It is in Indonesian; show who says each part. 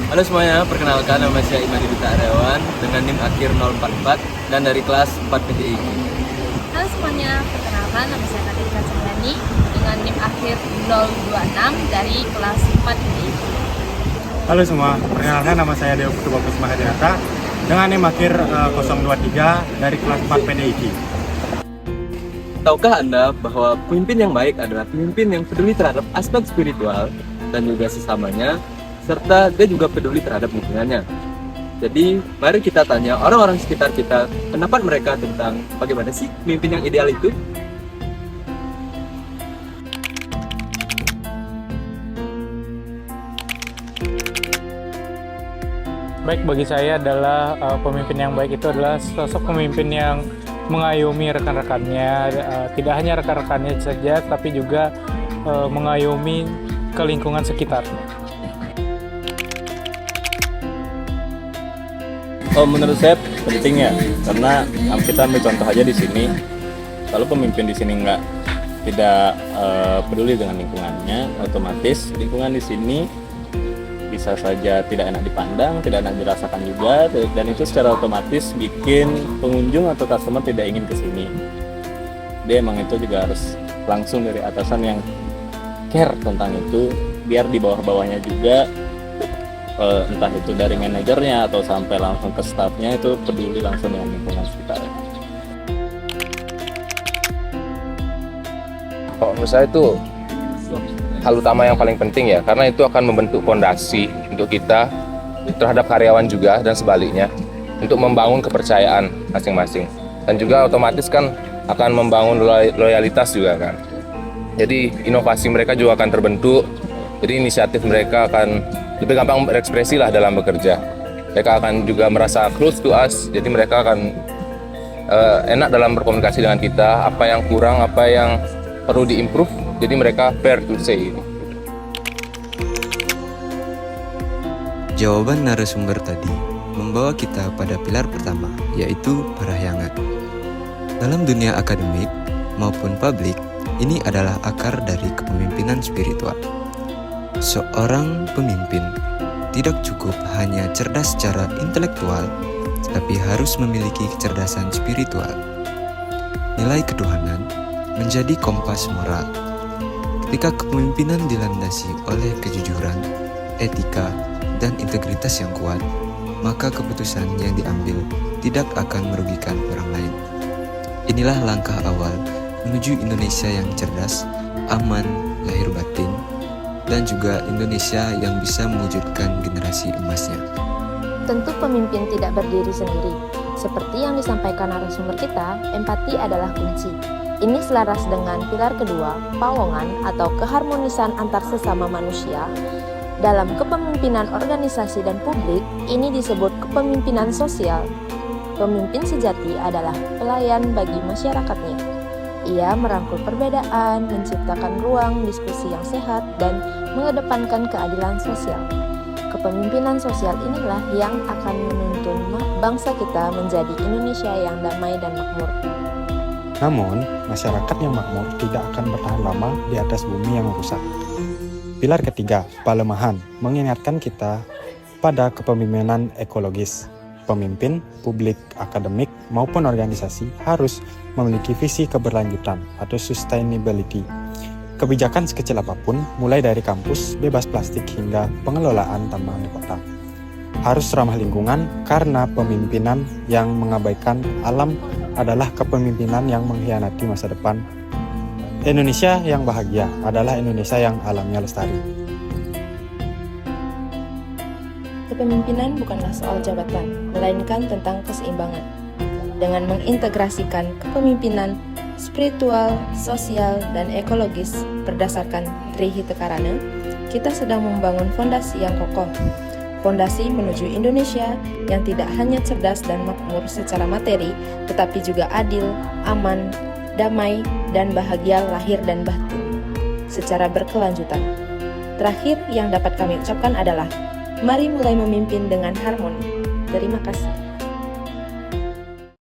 Speaker 1: Halo semuanya, perkenalkan nama saya Imadi Duta Aryawan dengan NIM akhir 044 dan dari kelas 4 PTI.
Speaker 2: Halo semuanya, perkenalkan nama saya Katrina Chandani dengan NIM akhir 026 dari kelas 4 PTI.
Speaker 3: Halo semua, perkenalkan nama saya Dewa Putu Bagus Mahadinata dengan NIM akhir 023 dari kelas 4 PDIG.
Speaker 1: Tahukah Anda bahwa pemimpin yang baik adalah pemimpin yang peduli terhadap aspek spiritual dan juga sesamanya, serta dia juga peduli terhadap lingkungannya. Jadi, mari kita tanya orang-orang sekitar kita pendapat mereka tentang bagaimana sih pemimpin yang ideal itu.
Speaker 4: Baik, bagi saya adalah pemimpin yang baik itu adalah sosok pemimpin yang mengayomi rekan-rekannya, tidak hanya rekan-rekannya saja, tapi juga mengayomi ke lingkungan sekitar.
Speaker 5: Menurut saya penting ya, karena kita ambil contoh aja di sini. Kalau pemimpin di sini tidak peduli dengan lingkungannya, otomatis lingkungan di sini bisa saja tidak enak dipandang, tidak enak dirasakan juga, dan itu secara otomatis bikin pengunjung atau customer tidak ingin ke sini. Dia emang itu juga harus langsung dari atasan yang care tentang itu, biar di bawah-bawahnya juga entah itu dari manajernya atau sampai langsung ke staffnya itu peduli langsung dengan lingkungan sekitar.
Speaker 6: Menurut saya itu hal utama yang paling penting ya, karena itu akan membentuk fondasi untuk kita terhadap karyawan juga dan sebaliknya untuk membangun kepercayaan masing-masing, dan juga otomatis kan akan membangun loyalitas juga kan. Jadi inovasi mereka juga akan terbentuk, jadi inisiatif mereka akan lebih gampang berekspresi lah dalam bekerja. Mereka akan juga merasa close to us, jadi mereka akan enak dalam berkomunikasi dengan kita, apa yang kurang, apa yang perlu diimprove, jadi mereka fair to say.
Speaker 7: Jawaban narasumber tadi membawa kita pada pilar pertama, yaitu parahyangan. Dalam dunia akademik maupun publik, ini adalah akar dari kepemimpinan spiritual. Seorang pemimpin tidak cukup hanya cerdas secara intelektual, tapi harus memiliki kecerdasan spiritual. Nilai ketuhanan menjadi kompas moral. Ketika kepemimpinan dilandasi oleh kejujuran, etika, dan integritas yang kuat, maka keputusan yang diambil tidak akan merugikan orang lain. Inilah langkah awal menuju Indonesia yang cerdas, aman, lahir batin, dan juga Indonesia yang bisa mewujudkan generasi emasnya.
Speaker 2: Tentu pemimpin tidak berdiri sendiri. Seperti yang disampaikan narasumber kita, empati adalah kunci. Ini selaras dengan pilar kedua, pawongan atau keharmonisan antar sesama manusia. Dalam kepemimpinan organisasi dan publik, ini disebut kepemimpinan sosial. Pemimpin sejati adalah pelayan bagi masyarakatnya. Ia merangkul perbedaan, menciptakan ruang diskusi yang sehat, dan mengedepankan keadilan sosial. Kepemimpinan sosial inilah yang akan menuntun bangsa kita menjadi Indonesia yang damai dan makmur.
Speaker 3: Namun, masyarakat yang makmur tidak akan bertahan lama di atas bumi yang rusak. Pilar ketiga, pelemahan, mengingatkan kita pada kepemimpinan ekologis. Pemimpin, publik, akademik, maupun organisasi harus memiliki visi keberlanjutan atau sustainability. Kebijakan sekecil apapun, mulai dari kampus, bebas plastik hingga pengelolaan taman kota, harus ramah lingkungan, karena pemimpinan yang mengabaikan alam adalah kepemimpinan yang mengkhianati masa depan. Indonesia yang bahagia adalah Indonesia yang alamnya lestari.
Speaker 2: Kepemimpinan bukanlah soal jabatan, melainkan tentang keseimbangan. Dengan mengintegrasikan kepemimpinan spiritual, sosial, dan ekologis berdasarkan Trihitakarana, kita sedang membangun fondasi yang kokoh. Fondasi menuju Indonesia yang tidak hanya cerdas dan makmur secara materi, tetapi juga adil, aman, damai, dan bahagia lahir dan batin secara berkelanjutan. Terakhir yang dapat kami ucapkan adalah, mari mulai memimpin dengan harmoni. Terima kasih.